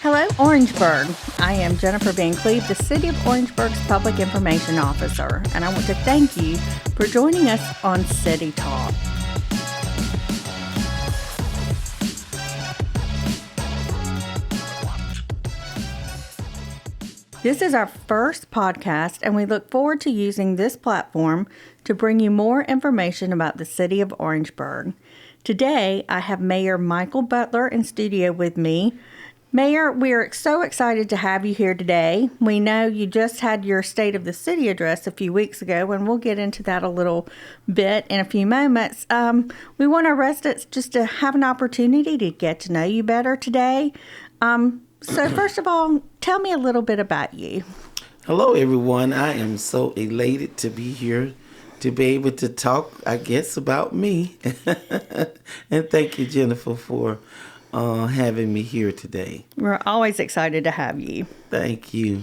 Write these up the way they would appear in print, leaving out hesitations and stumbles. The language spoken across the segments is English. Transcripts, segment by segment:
Hello, Orangeburg. I am Jennifer Van Cleve, the City of Orangeburg's Public Information Officer, and I want to thank you for joining us on City Talk. This is our first podcast, and we look forward to using this platform to bring you more information about the City of Orangeburg. Today, I have Mayor Michael Butler in studio with me. Mayor, we're so excited to have you here today. We know you just had your State of the City address a few weeks ago, and we'll get into that a little bit in a few moments. We want our residents just to have an opportunity to get to know you better today. So first of all, tell me a little bit about you. Hello, everyone. I am so elated to be here to be able to talk, I guess, about me. And thank you, Jennifer, for having me here today. We're always excited to have you. Thank you.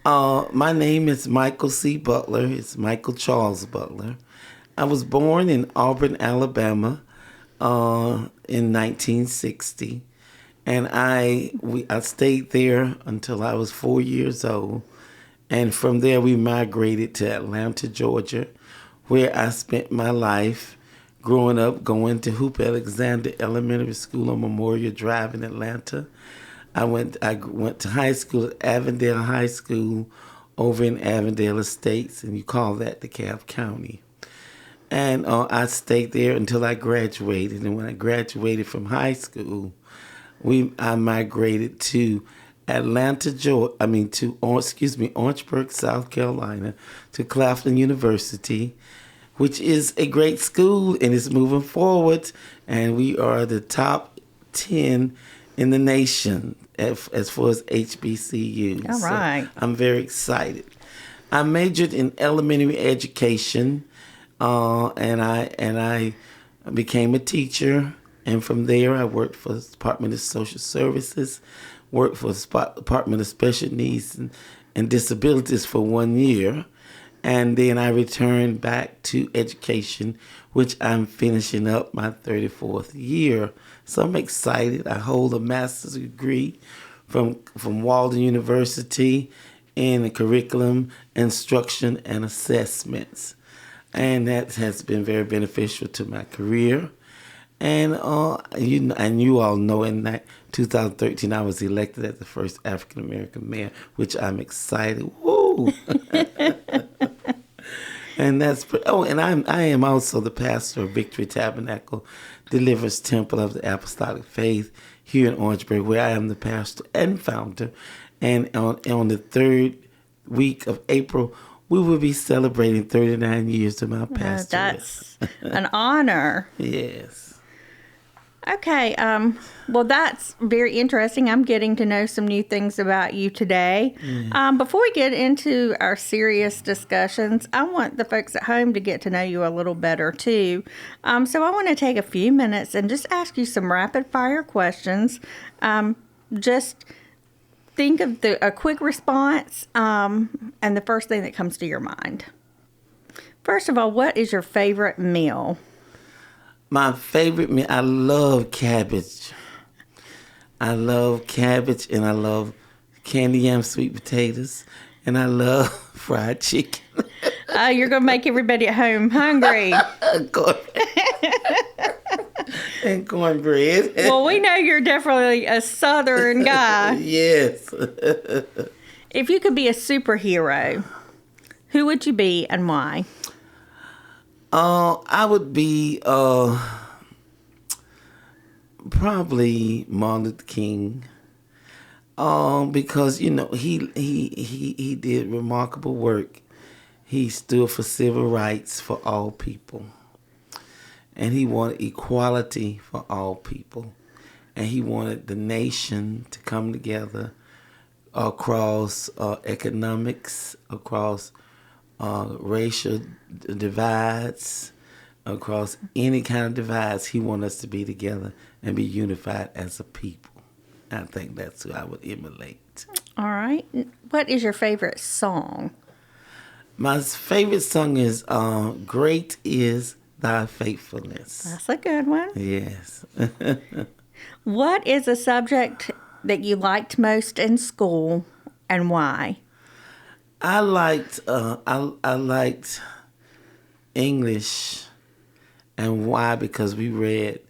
My name is Michael C. Butler. It's Michael Charles Butler. I was born in Auburn, Alabama in 1960. And I stayed there until I was 4 years old. And from there, we migrated to Atlanta, Georgia, where I spent my life growing up, going to Hoop Alexander Elementary School on Memorial Drive in Atlanta. I went to high school at Avondale High School over in Avondale Estates, and you call that DeKalb County. And I stayed there until I graduated. And when I graduated from high school, I migrated to Orangeburg, South Carolina, to Claflin University, which is a great school and is moving forward. And we are the top 10 in the nation as far as HBCUs. All right. So I'm very excited. I majored in elementary education, and I became a teacher. And from there, I worked for the Department of Social Services, worked for the Department of Special Needs and Disabilities for 1 year. And then I returned back to education, which I'm finishing up my 34th year. So I'm excited. I hold a master's degree from Walden University in curriculum, instruction, and assessments. And that has been very beneficial to my career. And you all know in 2013 I was elected as the first African American mayor, which I'm excited. Woo! And I am also the pastor of Victory Tabernacle Deliverance Temple of the Apostolic Faith here in Orangeburg, where I am the pastor and founder. And on the third week of April, we will be celebrating 39 years of my pastorate. That's an honor. Yes. Okay, well, that's very interesting. I'm getting to know some new things about you today. Before we get into our serious discussions, I want the folks at home to get to know you a little better, too. So I want to take a few minutes and just ask you some rapid-fire questions. Just think of a quick response and the first thing that comes to your mind. First of all, what is your favorite meal? My favorite meal, I love cabbage. I love cabbage, and I love candy yam sweet potatoes, and I love fried chicken. You're going to make everybody at home hungry. And cornbread. Well, we know you're definitely a Southern guy. Yes. If you could be a superhero, who would you be and why? I would be probably Martin Luther King, because he did remarkable work. He stood for civil rights for all people, and he wanted equality for all people, and he wanted the nation to come together across economics, across racial divides, across any kind of divides. He wants us to be together and be unified as a people. I think that's who I would emulate. All right. What is your favorite song? My favorite song is Great Is Thy Faithfulness. That's a good one. Yes. What is a subject that you liked most in school and why? I liked English, and why? Because we read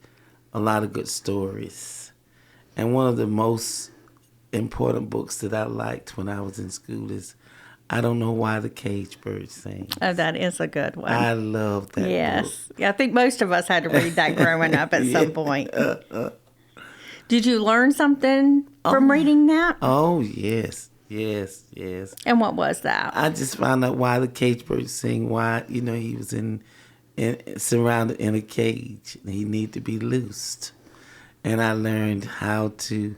a lot of good stories. And one of the most important books that I liked when I was in school is I Don't Know Why the Cage Bird Sings. Oh, that is a good one. I love that book. Yes. I think most of us had to read that growing up at some point. Did you learn something from reading that? Oh, yes. And what was that? I just found out why the cage bird sing, why, he was in surrounded in a cage. And he needed to be loosed. And I learned how to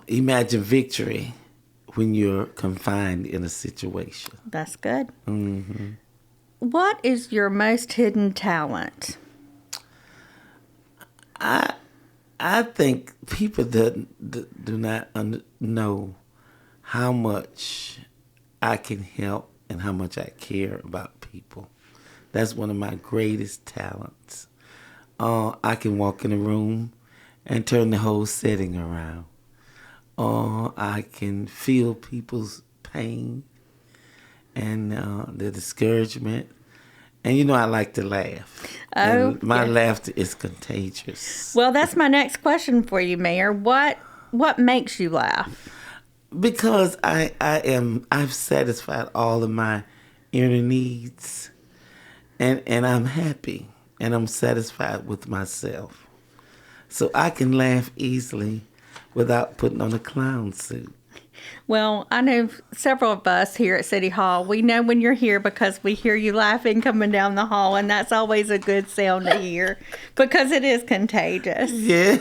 imagine victory when you're confined in a situation. That's good. Mm-hmm. What is your most hidden talent? I think people do not know how much I can help and how much I care about people. That's one of my greatest talents. I can walk in a room and turn the whole setting around. I can feel people's pain and the discouragement. And I like to laugh. Oh, and my laughter is contagious. Well, that's my next question for you, Mayor. What makes you laugh? Because I've satisfied all of my inner needs, and I'm happy, and I'm satisfied with myself. So I can laugh easily without putting on a clown suit. Well, I know several of us here at City Hall, we know when you're here because we hear you laughing coming down the hall, and that's always a good sound to hear because it is contagious. Yeah.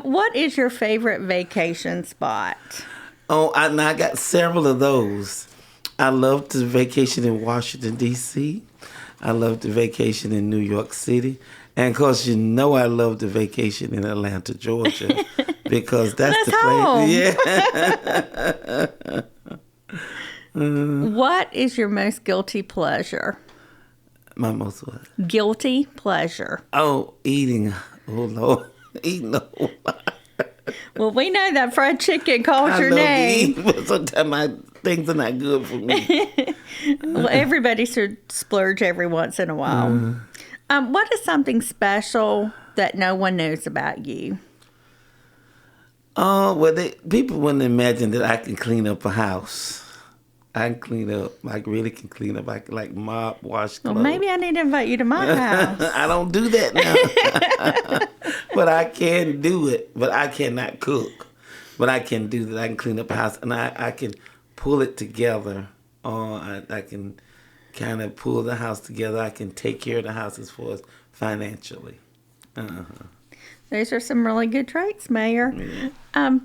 What is your favorite vacation spot? Oh, I got several of those. I love to vacation in Washington, D.C. I love to vacation in New York City. And, of course, I love to vacation in Atlanta, Georgia. Because that's the home. place. Yeah. What is your most guilty pleasure? My most what? Guilty pleasure. Oh, eating. Oh, Lord. Eating a whole lot. Well, we know that fried chicken calls your love name. To eat, but sometimes things are not good for me. Well, everybody should splurge every once in a while. What is something special that no one knows about you? Well, people wouldn't imagine that I can clean up a house. I can clean up. I really can clean up. I can mop, wash clothes. Well, maybe I need to invite you to my house. I don't do that now. But I can do it. But I cannot cook. But I can do that. I can clean up a house. And I can pull it together. I can kind of pull the house together. I can take care of the house as far as financially. Those are some really good traits, Mayor. Yeah.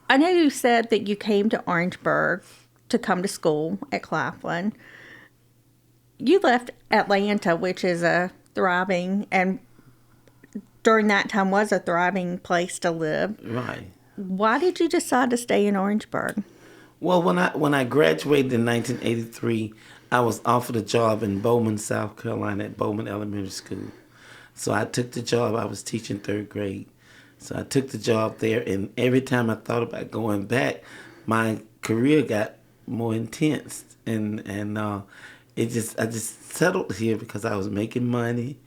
I know you said that you came to Orangeburg to come to school at Claflin. You left Atlanta, which is a thriving, and during that time was a thriving place to live. Right. Why did you decide to stay in Orangeburg? Well, when I graduated in 1983, I was offered a job in Bowman, South Carolina at Bowman Elementary School. So I took the job. I was teaching third grade. So I took the job there, and every time I thought about going back, my career got more intense, and I just settled here because I was making money.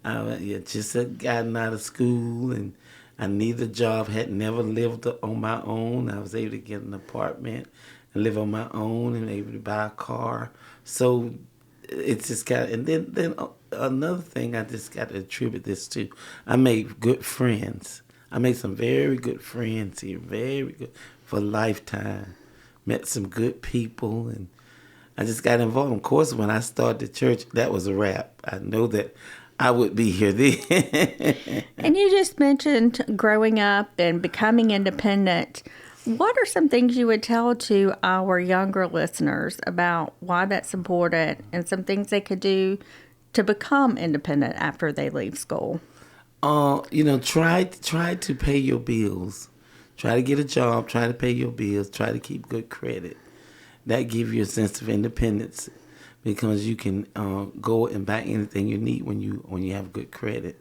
I just had gotten out of school, and I needed a job. Had never lived on my own. I was able to get an apartment and live on my own, and able to buy a car. So it's just got, and then another thing I just got to attribute this to. I made good friends. I made some very good friends here, very good for a lifetime. Met some good people, and I just got involved. Of course, when I started the church, that was a wrap. I know that I would be here then. And you just mentioned growing up and becoming independent. What are some things you would tell to our younger listeners about why that's important and some things they could do to become independent after they leave school? Try to pay your bills. Try to get a job. Try to pay your bills. Try to keep good credit. That gives you a sense of independence because you can go and buy anything you need when you have good credit.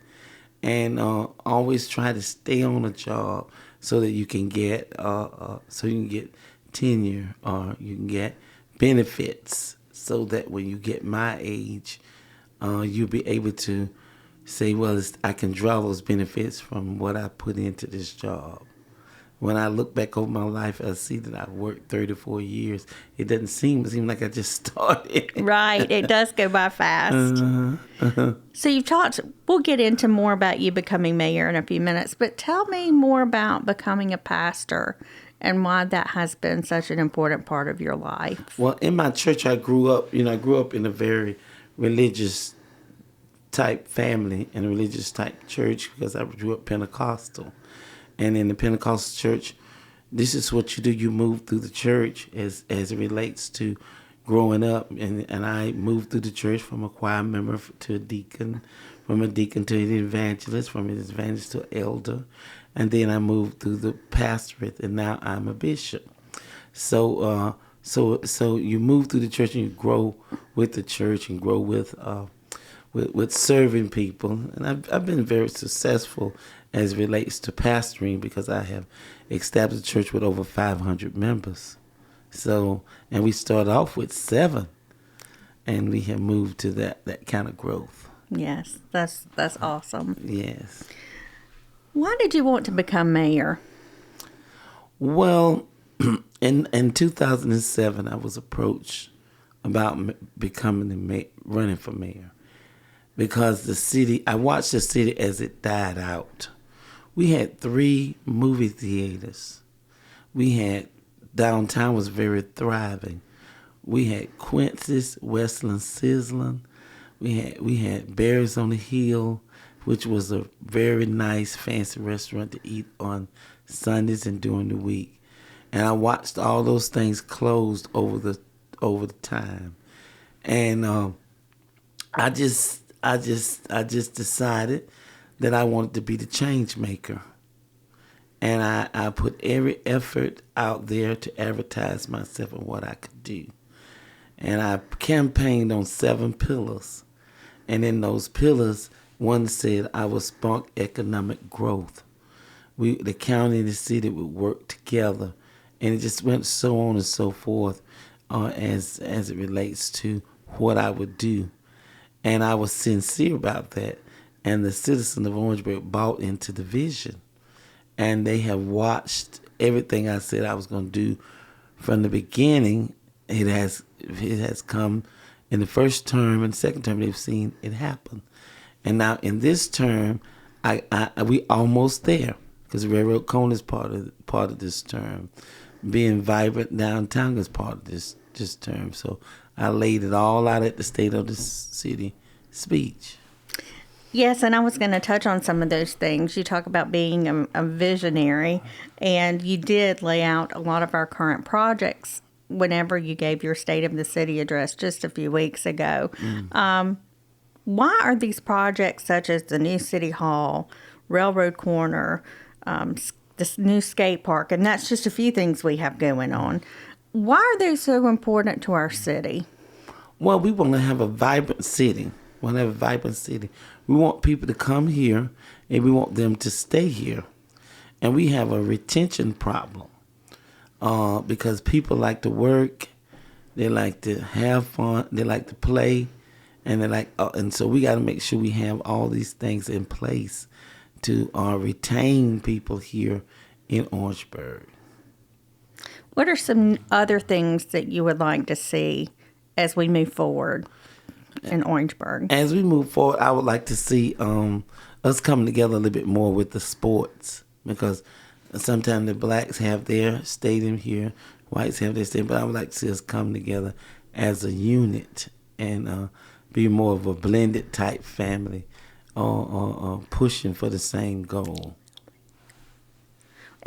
and always try to stay on a job so that you can get tenure or you can get benefits, so that when you get my age, you'll be able to say, well, I can draw those benefits from what I put into this job. When I look back over my life, I see that I've worked 34 years. It doesn't seem like I just started. Right. It does go by fast. So you've talked, we'll get into more about you becoming mayor in a few minutes, but tell me more about becoming a pastor and why that has been such an important part of your life. Well, in my church, I grew up in a very religious type family and a religious type church because I grew up Pentecostal. And in the Pentecostal church, this is what you do. You move through the church as it relates to growing up. And I moved through the church from a choir member to a deacon, from a deacon to an evangelist, from an evangelist to an elder. And then I moved through the pastorate, and now I'm a bishop. So you move through the church and you grow with the church and grow with serving people. And I've been very successful as it relates to pastoring because I have established a church with over 500 members. So, and we started off with 7, and we have moved to that kind of growth. Yes, that's awesome. Yes. Why did you want to become mayor? Well, in 2007, I was approached about running for mayor because I watched the city as it died out. We had 3 movie theaters. Downtown was very thriving. We had Quincy's, Westland Sizzlin'. We had Berries on the Hill, which was a very nice, fancy restaurant to eat on Sundays and during the week. And I watched all those things closed over the time. And I just decided that I wanted to be the change maker. And I put every effort out there to advertise myself and what I could do. And I campaigned on 7 pillars. And in those pillars, one said I would spark economic growth. The county and the city would work together. And it just went so on and so forth as it relates to what I would do. And I was sincere about that. And the citizens of Orangeburg bought into the vision. And they have watched everything I said I was going to do from the beginning. It has come in the first term and second term. They've seen it happen. And now in this term, we almost there because Railroad Cone is part of this term. Being vibrant downtown is part of this term. So I laid it all out at the State of the City speech. Yes, and I was going to touch on some of those things. You talk about being a visionary, and you did lay out a lot of our current projects whenever you gave your State of the City address just a few weeks ago. Why are these projects such as the new City Hall, Railroad Corner, this new skate park, and that's just a few things we have going on, why are they so important to our city? Well, we want to have a vibrant city. We want people to come here, and we want them to stay here. And we have a retention problem because people like to work, they like to have fun, they like to play, and and so we got to make sure we have all these things in place to retain people here in Orangeburg. What are some other things that you would like to see as we move forward in Orangeburg? As we move forward, I would like to see us coming together a little bit more with the sports because sometimes the blacks have their stadium here, whites have their stadium, but I would like to see us come together as a unit and be more of a blended type family pushing for the same goal.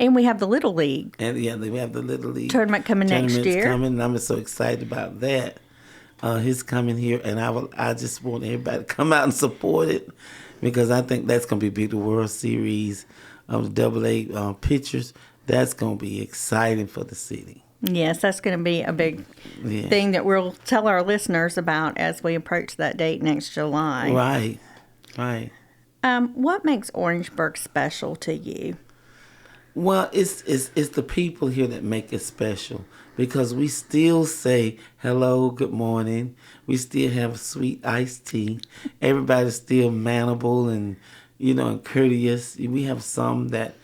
And we have the Little League. And we have the Little League tournament coming next year. Coming, and I'm so excited about that. He's coming here, and I just want everybody to come out and support it because I think that's going to be big. The World Series of the AA pitchers, that's going to be exciting for the city. Yes, that's going to be a big thing that we'll tell our listeners about as we approach that date next July. Right. What makes Orangeburg special to you? Well, it's the people here that make it special because we still say hello, good morning. We still have sweet iced tea. Everybody's still manable and and courteous. We have some bad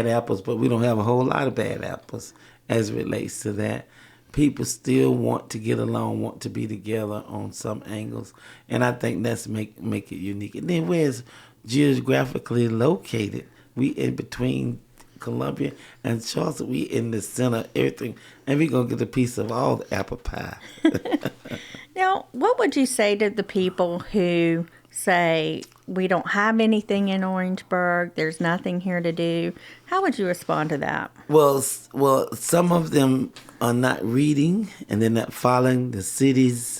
apples, but we don't have a whole lot of bad apples as it relates to that. People still want to get along, want to be together on some angles, and I think that's make it unique. And then where it's geographically located, we in between Columbia and Charleston, we in the center of everything, and we gonna get a piece of all the apple pie. Now, what would you say to the people who say we don't have anything in Orangeburg, there's nothing here to do? How would you respond to that? Well, some of them are not reading and they're not following the city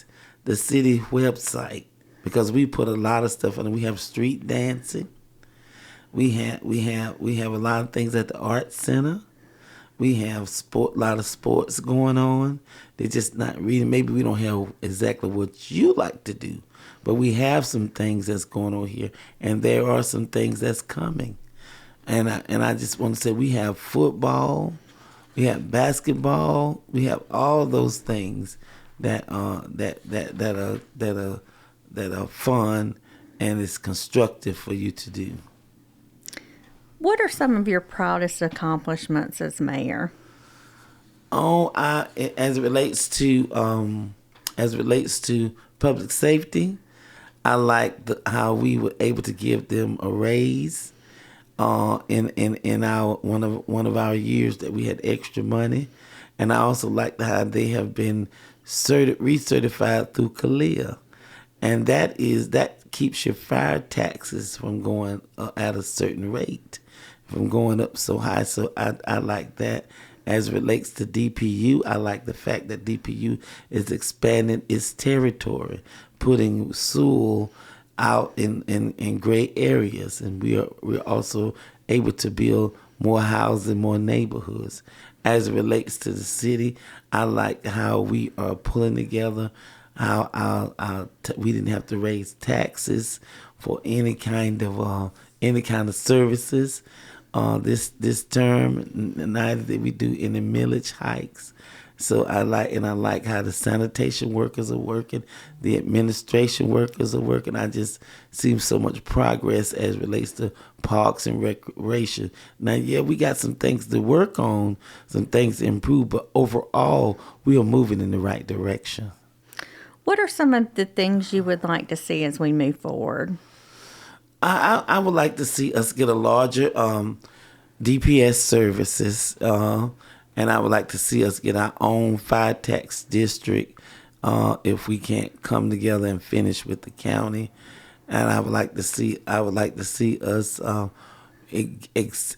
website, because we put a lot of stuff in. We have street dancing. We have a lot of things at the art center. We have a lot of sports going on. They're just not reading. Maybe we don't have exactly what you like to do, but we have some things that's going on here, and there are some things that's coming. And I just want to say we have football, we have basketball, we have all those things that are fun and it's constructive for you to do. What are some of your proudest accomplishments as mayor? Oh, as it relates to public safety, I like how we were able to give them a raise in our one of our years that we had extra money, and I also like how they have been recertified through CALEA, and that keeps your fire taxes from going at a certain rate, from going up so high. So I like that. As it relates to DPU, I like the fact that DPU is expanding its territory, putting Sewell out in gray areas, and we're also able to build more housing, more neighborhoods. As it relates to the city, I like how we are pulling together, how we didn't have to raise taxes for any kind of services. This term, neither did we do any millage hikes. So I like how the sanitation workers are working, the administration workers are working. I just see so much progress as it relates to parks and recreation. Now, yeah, we got some things to work on, some things to improve, but overall, we are moving in the right direction. What are some of the things you would like to see as we move forward? I would like to see us get a larger DPS services, and I would like to see us get our own fire tax district if we can't come together and finish with the county. And I would like to see us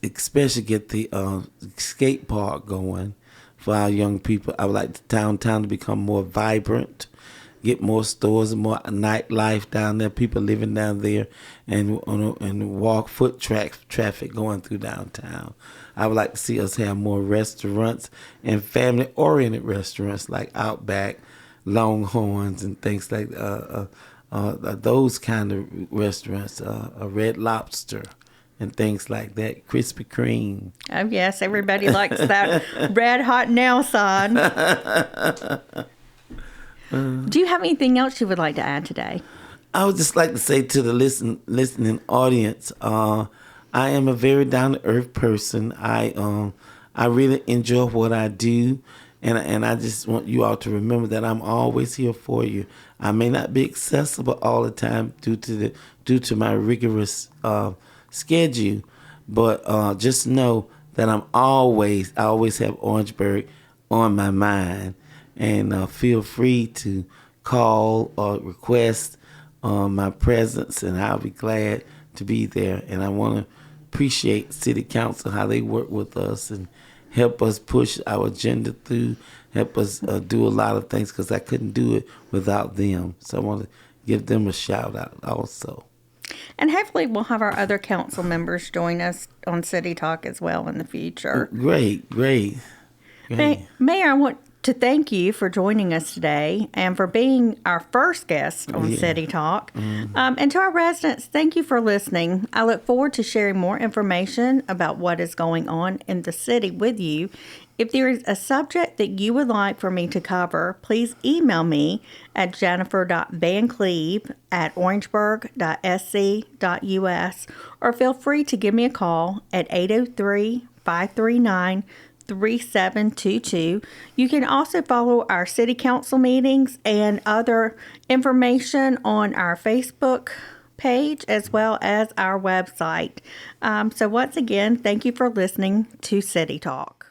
especially get the skate park going for our young people. I would like the downtown to become more vibrant, get more stores and more nightlife down there, people living down there, and foot traffic going through downtown. I would like to see us have more restaurants and family-oriented restaurants like Outback, Longhorns, and things like those kind of restaurants, a Red Lobster, and things like that, Krispy Kreme. Oh, yes, everybody likes that red hot nail sign. Do you have anything else you would like to add today? I would just like to say to the listening audience, I am a very down-to-earth person. I really enjoy what I do, and I just want you all to remember that I'm always here for you. I may not be accessible all the time due to my rigorous schedule, but just know that I always have Orangeburg on my mind. And feel free to call or request my presence, and I'll be glad to be there. And I want to appreciate City Council, how they work with us and help us push our agenda through, help us do a lot of things, because I couldn't do it without them. So I want to give them a shout out also. And hopefully we'll have our other council members join us on City Talk as well in the future. Great. Mayor, I want to thank you for joining us today and for being our first guest on City Talk. And to our residents, thank you for listening. I look forward to sharing more information about what is going on in the city with you. If there is a subject that you would like for me to cover, please email me at jennifer.vancleave@orangeburg.sc.us or feel free to give me a call at 803-539-3722. You can also follow our city council meetings and other information on our Facebook page as well as our website. So once again, thank you for listening to City Talk.